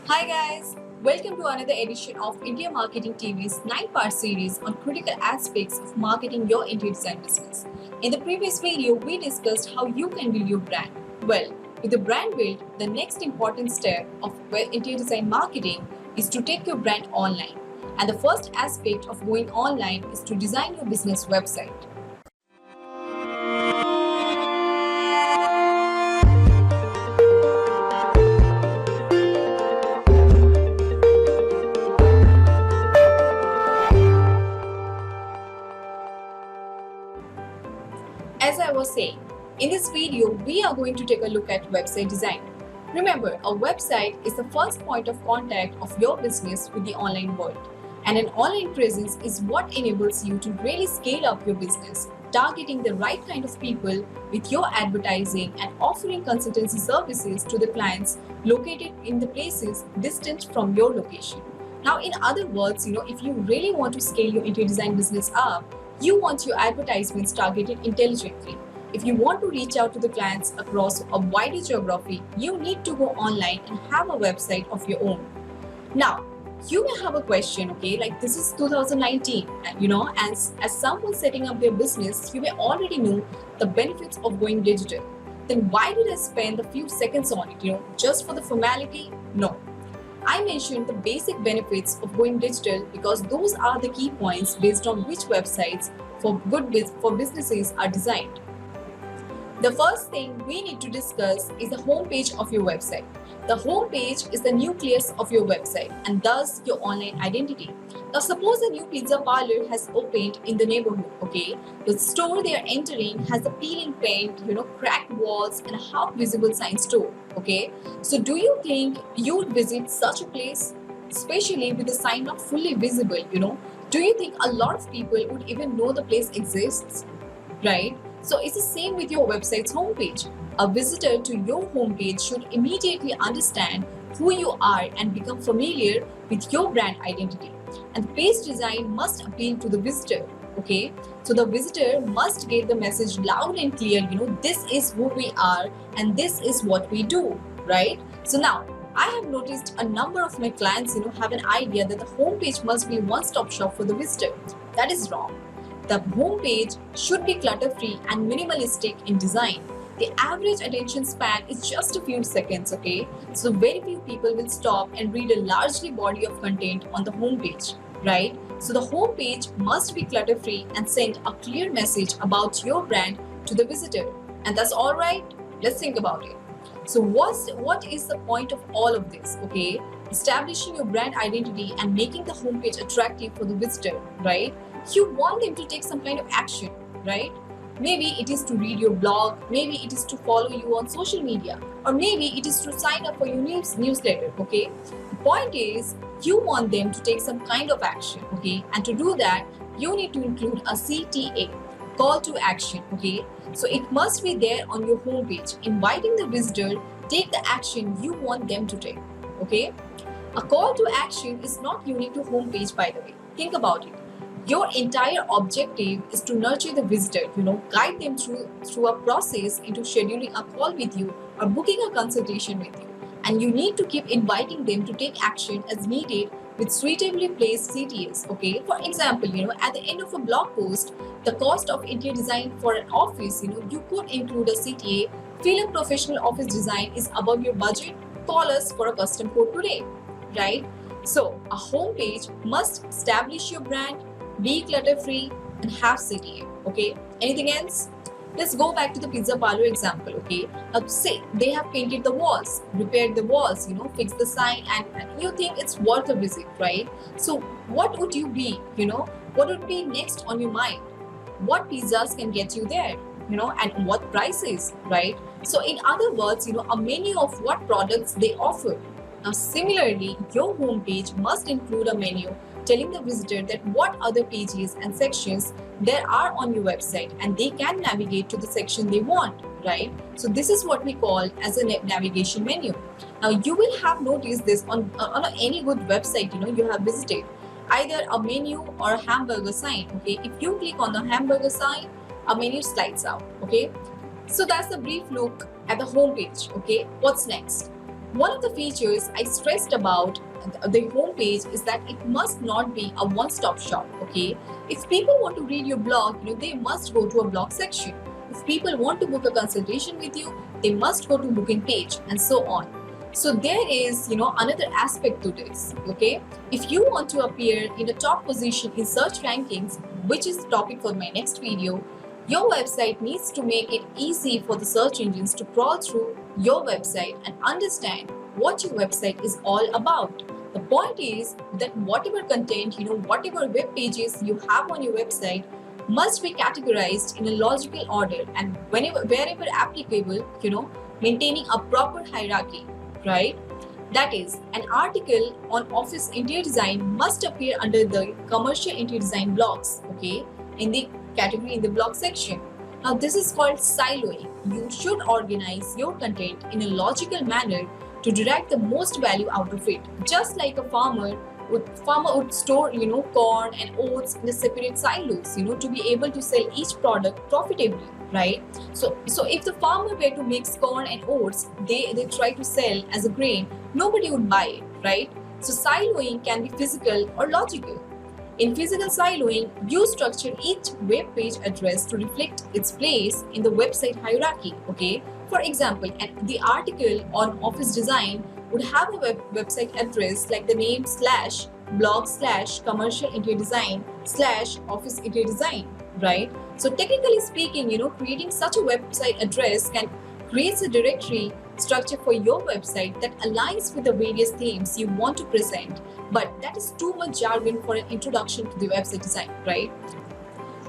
Hi guys, welcome to another edition of India Marketing TV's 9-part series on critical aspects of marketing your interior design business. In the previous video, we discussed how you can build your brand. Well, with the brand build, the next important step of interior design marketing is to take your brand online. And the first aspect of going online is to design your business website. As I was saying, in this video, we are going to take a look at website design. Remember, a website is the first point of contact of your business with the online world. And an online presence is what enables you to really scale up your business, targeting the right kind of people with your advertising and offering consultancy services to the clients located in the places distant from your location. Now, in other words, if you really want to scale your interior design business up, you want your advertisements targeted intelligently. If you want to reach out to the clients across a wider geography, you need to go online and have a website of your own. Now, you may have a question, okay, like this is 2019, and as someone setting up their business, you may already know the benefits of going digital. Then why did I spend a few seconds on it, just for the formality? No. I mentioned the basic benefits of going digital because those are the key points based on which websites for businesses are designed. The first thing we need to discuss is the homepage of your website. The homepage is the nucleus of your website and thus your online identity. Now suppose a new pizza parlor has opened in the neighborhood, okay? The store they are entering has a peeling paint, cracked walls and a half visible sign store, okay? So do you think you would visit such a place? Especially with the sign not fully visible, Do you think a lot of people would even know the place exists, right? So it's the same with your website's homepage. A visitor to your homepage should immediately understand who you are and become familiar with your brand identity. And the page design must appeal to the visitor, okay? So the visitor must get the message loud and clear, this is who we are and this is what we do, right? So now, I have noticed a number of my clients, have an idea that the homepage must be a one-stop shop for the visitor. That is wrong. The homepage should be clutter-free and minimalistic in design. The average attention span is just a few seconds, okay? So very few people will stop and read a largely body of content on the homepage, right? So the homepage must be clutter-free and send a clear message about your brand to the visitor. And that's all right? Let's think about it. So what is the point of all of this, okay? Establishing your brand identity and making the homepage attractive for the visitor, right? You want them to take some kind of action, right? Maybe it is to read your blog, maybe it is to follow you on social media, or maybe it is to sign up for your newsletter, okay? The point is, you want them to take some kind of action, okay? And to do that, you need to include a CTA, call to action, okay? So it must be there on your homepage, inviting the visitor, take the action you want them to take, okay? A call to action is not unique to homepage, by the way. Think about it. Your entire objective is to nurture the visitor, guide them through a process into scheduling a call with you or booking a consultation with you. And you need to keep inviting them to take action as needed with suitably placed CTAs, okay? For example, at the end of a blog post, the cost of interior design for an office, you could include a CTA, feel a professional office design is above your budget, call us for a custom quote today, right? So a homepage must establish your brand, be clutter-free and have CTA, okay? Anything else? Let's go back to the pizza parlor example, okay? Now say they have painted the walls, repaired the walls, fixed the sign and you think it's worth a visit, right? So what would you be, what would be next on your mind? What pizzas can get you there, and what prices, right? So in other words, a menu of what products they offer. Now similarly, your homepage must include a menu telling the visitor that what other pages and sections there are on your website and they can navigate to the section they want, right? So this is what we call as a navigation menu. Now you will have noticed this on any good website you have visited, either a menu or a hamburger sign, okay? If you click on the hamburger sign, a menu slides out, okay? So that's a brief look at the homepage, okay? What's next? One of the features I stressed about the homepage is that it must not be a one-stop shop. Okay, if people want to read your blog, they must go to a blog section. If people want to book a consultation with you, they must go to booking page, and so on. So there is, another aspect to this. Okay, if you want to appear in a top position in search rankings, which is the topic for my next video, your website needs to make it easy for the search engines to crawl through your website and understand what your website is all about. The point is that whatever content, whatever web pages you have on your website must be categorized in a logical order, and wherever applicable, maintaining a proper hierarchy, right? That is, an article on office interior design must appear under the commercial interior design blogs, okay, in the category in the blog section. Now, this is called siloing. You should organize your content in a logical manner to derive the most value out of it. Just like a farmer would store, corn and oats in the separate silos, to be able to sell each product profitably, right? So if the farmer were to mix corn and oats, they try to sell as a grain, nobody would buy it, right? So siloing can be physical or logical. In physical siloing, you structure each web page address to reflect its place in the website hierarchy, okay? For example, the article on office design would have a website address like the name /blog/commercial interior design/office interior design, right? So technically speaking, creating such a website address can create a directory structure for your website that aligns with the various themes you want to present, but that is too much jargon for an introduction to the website design, right?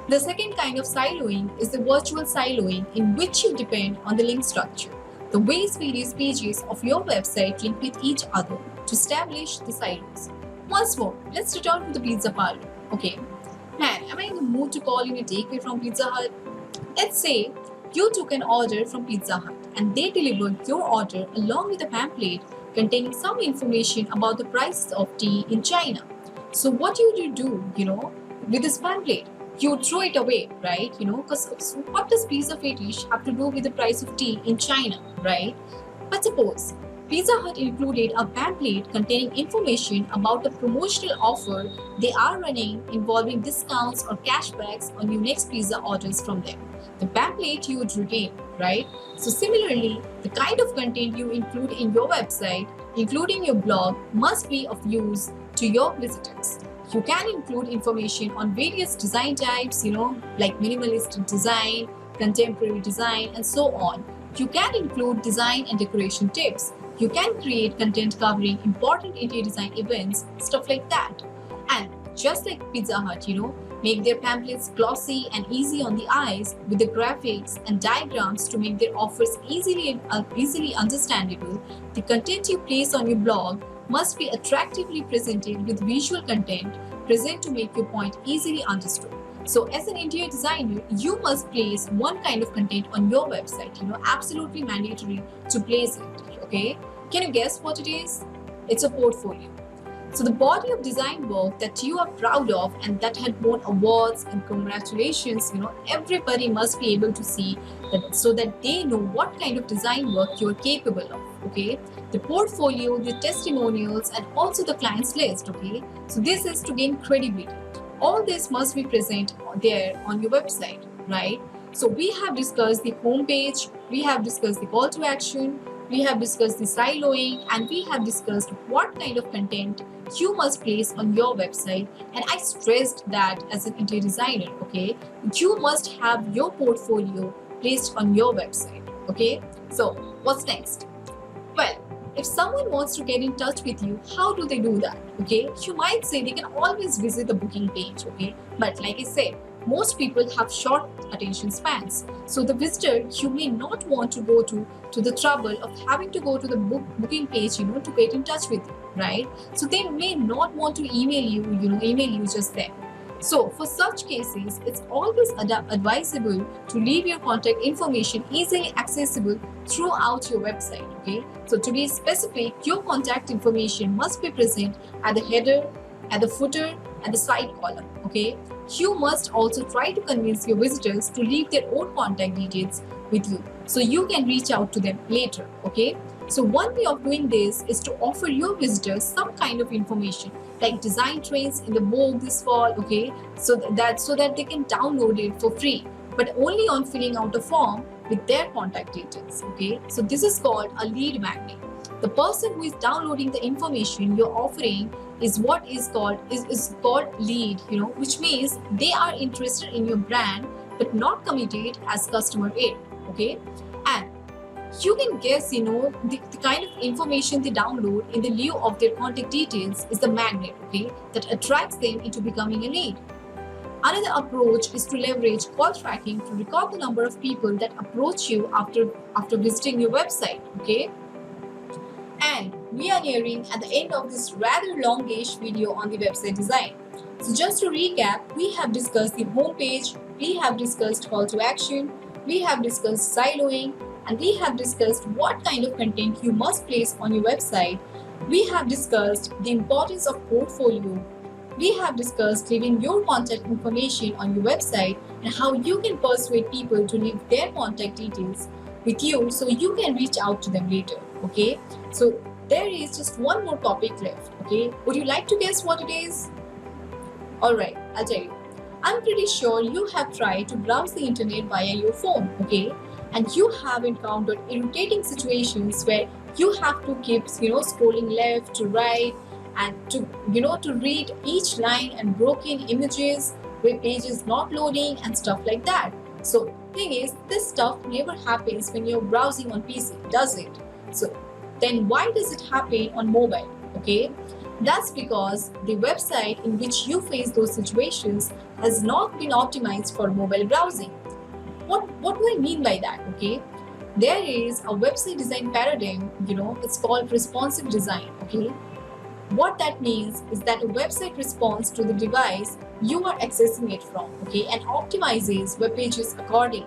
The second kind of siloing is the virtual siloing, in which you depend on the link structure, the ways various pages of your website link with each other to establish the silos. Once more, let's return to the pizza parlor. Okay, man, am I in the mood to call in a takeaway from Pizza Hut? Let's say you took an order from Pizza Hut and they delivered your order along with a pamphlet containing some information about the prices of tea in China. So what would you do, with this pamphlet? You would throw it away, right? Because what does Pizza Fetish have to do with the price of tea in China, right? But suppose Pizza Hut included a pamphlet containing information about the promotional offer they are running involving discounts or cashbacks on your next pizza orders from them. The pamphlet you would retain, right? So similarly, the kind of content you include in your website, including your blog, must be of use to your visitors. You can include information on various design types, like minimalist design, contemporary design, and so on. You can include design and decoration tips. You can create content covering important interior design events, stuff like that. And just like Pizza Hut, make their pamphlets glossy and easy on the eyes with the graphics and diagrams to make their offers easily understandable. The content you place on your blog must be attractively presented with visual content present to make your point easily understood. So as an interior designer, you must place one kind of content on your website, absolutely mandatory to place it, okay? Can you guess what it is? It's a portfolio. So the body of design work that you are proud of and that had won awards and congratulations, everybody must be able to see that, so that they know what kind of design work you are capable of, okay? The portfolio, the testimonials, and also the client's list, okay? So this is to gain credibility. All this must be present there on your website, right? So we have discussed the homepage, we have discussed the call to action, we have discussed the siloing, and we have discussed what kind of content you must place on your website. And I stressed that as an interior designer, okay, you must have your portfolio placed on your website, okay? So what's next? Well, if someone wants to get in touch with you, how do they do that? Okay, you might say they can always visit the booking page, okay? But like I said, most people have short attention spans. So the visitor, you may not want to go to the trouble of having to go to the booking page, to get in touch with you, right? So they may not want to email you just then. So for such cases, it's always advisable to leave your contact information easily accessible throughout your website, okay? So to be specific, your contact information must be present at the header, at the footer, and the side column, okay? You must also try to convince your visitors to leave their own contact details with you so you can reach out to them later, okay? So one way of doing this is to offer your visitors some kind of information, like design trends in the Vogue this fall, okay? So that they can download it for free, but only on filling out a form with their contact details, okay? So this is called a lead magnet. The person who is downloading the information you're offering is what is called lead, which means they are interested in your brand but not committed as customer aid, okay? And you can guess, the kind of information they download in the lieu of their contact details is the magnet, okay, that attracts them into becoming a lead. Another approach is to leverage call tracking to record the number of people that approach you after visiting your website, okay? And we are nearing at the end of this rather longish video on the website design. So just to recap, we have discussed the home page, we have discussed call to action, we have discussed siloing, and we have discussed what kind of content you must place on your website. We have discussed the importance of portfolio. We have discussed leaving your contact information on your website and how you can persuade people to leave their contact details with you so you can reach out to them later, okay? So there is just one more topic left, okay? Would you like to guess what it is? Alright, I'll tell you. I'm pretty sure you have tried to browse the internet via your phone, okay? And you have encountered irritating situations where you have to keep, scrolling left to right and to read each line and broken images, web pages not loading and stuff like that. So thing is, this stuff never happens when you're browsing on PC, does it? So then why does it happen on mobile? Okay, that's because the website in which you face those situations has not been optimized for mobile browsing. What do I mean by that? Okay, there is a website design paradigm, it's called responsive design, okay? What that means is that a website responds to the device you are accessing it from, okay, and optimizes web pages accordingly.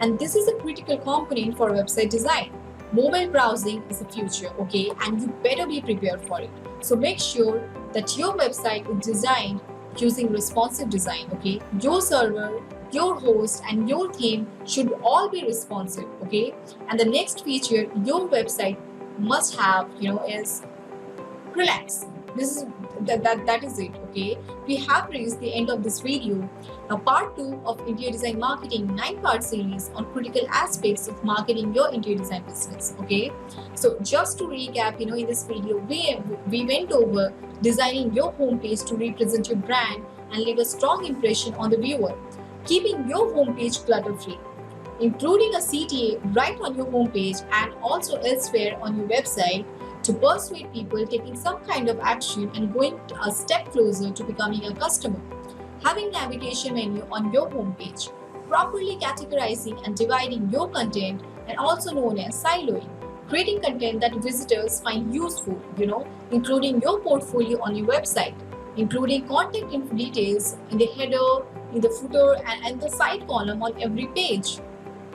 And this is a critical component for website design. Mobile browsing is the future, okay, and you better be prepared for it. So make sure that your website is designed using responsive design, okay? Your server, your host, and your theme should all be responsive, okay? And the next feature your website must have, is relax. That is it, okay? We have reached the end of this video. Now part 2 of Interior Design Marketing 9-part series on critical aspects of marketing your interior design business, okay? So just to recap, in this video, we went over designing your homepage to represent your brand and leave a strong impression on the viewer, keeping your homepage clutter-free, including a CTA right on your homepage and also elsewhere on your website, to persuade people taking some kind of action and going a step closer to becoming a customer. Having navigation menu on your homepage, properly categorizing and dividing your content, and also known as siloing, creating content that visitors find useful, including your portfolio on your website, including contact info details in the header, in the footer, and the side column on every page.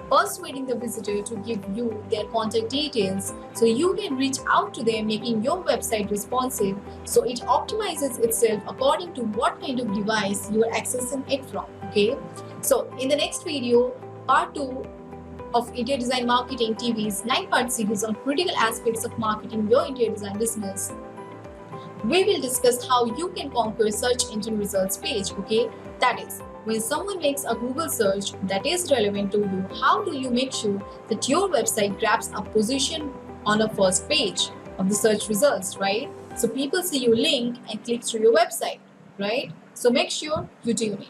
Persuading the visitor to give you their contact details so you can reach out to them, making your website responsive so it optimizes itself according to what kind of device you are accessing it from, okay? So in the next video, part 2 of Interior Design Marketing TV's 9-part series on critical aspects of marketing your interior design business, we will discuss how you can conquer search engine results page, okay? That is, when someone makes a Google search that is relevant to you, how do you make sure that your website grabs a position on the first page of the search results, right? So people see your link and click through your website, right? So make sure you tune in.